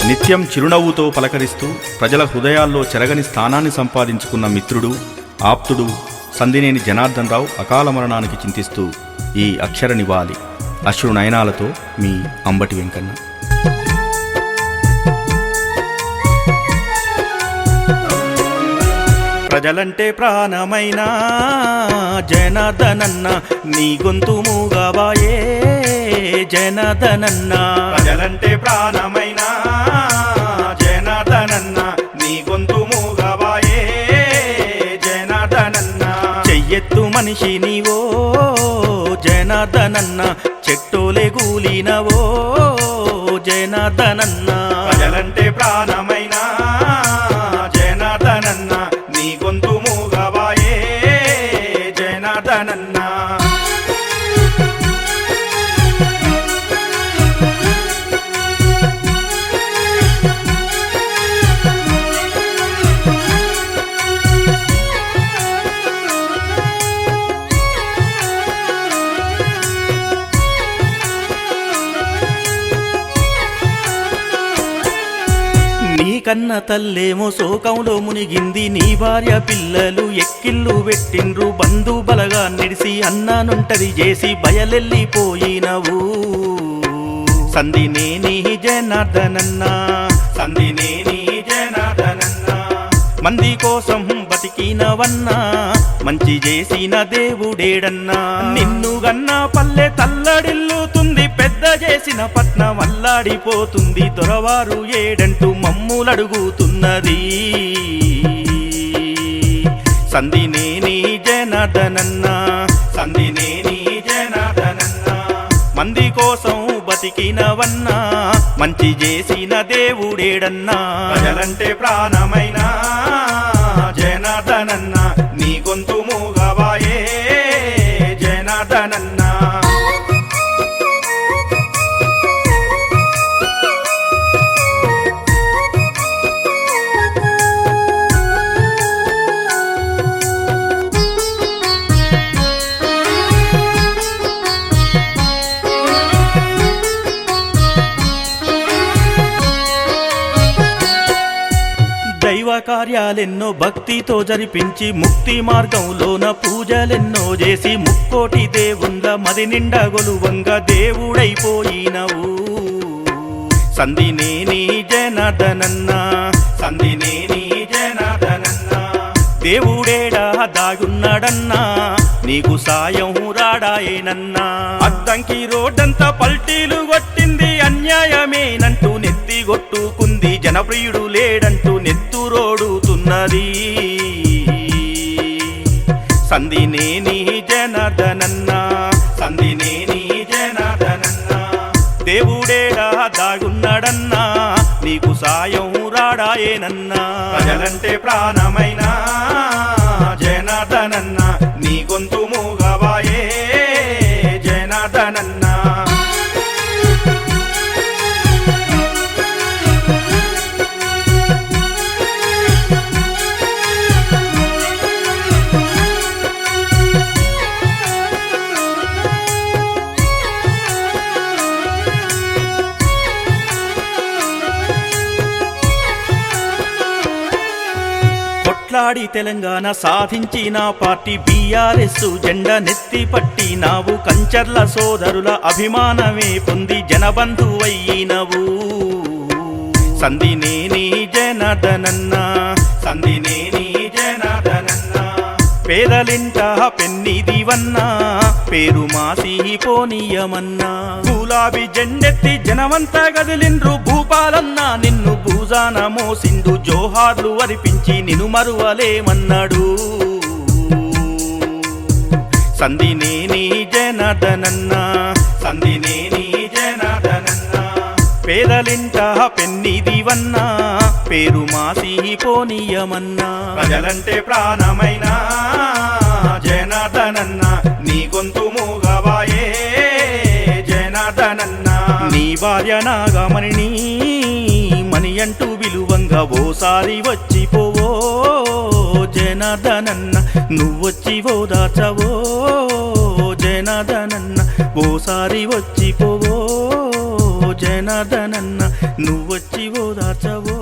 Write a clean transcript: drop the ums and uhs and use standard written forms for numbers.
నిత్యం చిరునవ్వుతో పలకరిస్తూ ప్రజల హృదయాల్లో చెరగని స్థానాన్ని సంపాదించుకున్న మిత్రుడు, ఆప్తుడు సందినేని జనార్దన్ రావు అకాల మరణానికి చింతిస్తూ ఈ అక్షర నివాళి. అశ్రు నయనాలతో మీ అంబటి వెంకన్న. ప్రజలంటే ప్రాణమైన జనార్దనన్న, నీ గొంతు మూగవాయే జనార్దనన్న. ప్రజలంటే ప్రాణమైన జనార్దనన్న, నీ గొంతు మూగవాయే జనార్దనన్న. చెయ్యెత్తు మనిషి నీవో జనార్దనన్న, చెట్టోలే గూలినవో జనార్దనన్న. ప్రజలంటే ప్రాణమైన జనార్దనన్న, నీ గొంతు మూగవాయే జనార్దనన్న. నీ కన్న తల్లేమో శోకంలో మునిగింది, నీ భార్య పిల్లలు ఎక్కిళ్ళు పెట్టిండ్రు, బంధు బలగా నిడిసి అన్నానుంటది చేసి బయలెల్లిపోయినవు. సందినేని జనార్దనన్న, సందినేని జనార్దనన్న. మంది కోసం బతికినవన్నా, మంచి చేసిన దేవుడేడన్నా. నిన్ను గన్నా పల్లె తల్లడిల్లుతుంది, పెద్ద చేసిన పట్నం అల్లాడిపోతుంది. దొరవారు ఏడంటూ మమ్ములడుగుతున్నది. సందినేని జనార్దనన్న, సందినేని జనార్దనన్న. మంది కోసం బతికినవన్నా, మంచి చేసిన దేవుడేడన్నా. ప్రజలంటే ప్రాణమైన జనార్దనన్న, నీ గొంతు మూగవాయే జనార్దనన్న. దైవ కార్యాలెన్నో భక్తితో జరిపించి, ముక్తి మార్గంలోన పూజలెన్నో చేసి, ముక్కోటి దేవుండ్ల మది నిండా గొలువంగా దేవుడైపోయినవు. సందినేని జనార్దనన్న, సందినేని జనార్దనన్న. దేవుడేడా దాగున్నాడన్నా, నీకు సాయం రాడాయేనన్నా. అద్దంకి రోడ్డంతా పల్టీలు కొట్టింది, అన్యాయమేనంటూ నెత్తి కొట్టుకుంది. జనప్రియుడు లేడంటూ నెత్తురోడుతున్నది. సందినేని జనార్దనన్న, సందినేని జనార్దనన్న. దేవుడేడా దాగున్నాడన్నా, నీకు సాయం రాడాయేనన్నా. ప్రజలంటే ప్రాణమైన జనార్దనన్న, నీ గొంతు మూగవాయే జనార్దనన్న. కొట్లాడి తెలంగాణ సాధించిన పార్టీ బీఆర్ఎస్ జెండా నెత్తి పట్టినావు. కంచర్ల సోదరుల అభిమానమే పొంది జనబంధువయ్యినవు. సందినేని జనార్దనన్న, సందినేని జనార్దనన్న. పేదలింట పెన్నిదివన్నా, పేరు మాసిపోనీయమన్నా. గులాబీ జెండెత్తి జనమంతా గదిలిండ్రు, భూపాలన్న నిన్ను భూజాన మోసిండు. జోహార్లు అర్పించి నిన్ను మరువలేమన్నాడు. సందినేని జనార్దనన్న, సందినేని జనార్దనన్న. పేదలింట పెన్నిదివన్నా, పేరు మాసిపోనీయమన్నా. ప్రజలంటే ప్రాణమైన జనార్దనన్న, నీ గొంతు మూగవాయే జనార్దనన్న. నీ భార్య నాగమణిని మణి అంటూ విలువంగా ఓసారి వచ్చిపోవో జనార్దనన్న. నువ్వొచ్చి ఓదార్చవో జనార్దనన్న. ఓసారి వచ్చిపోవో జనార్దనన్న. నువ్వొచ్చి ఓదార్చవో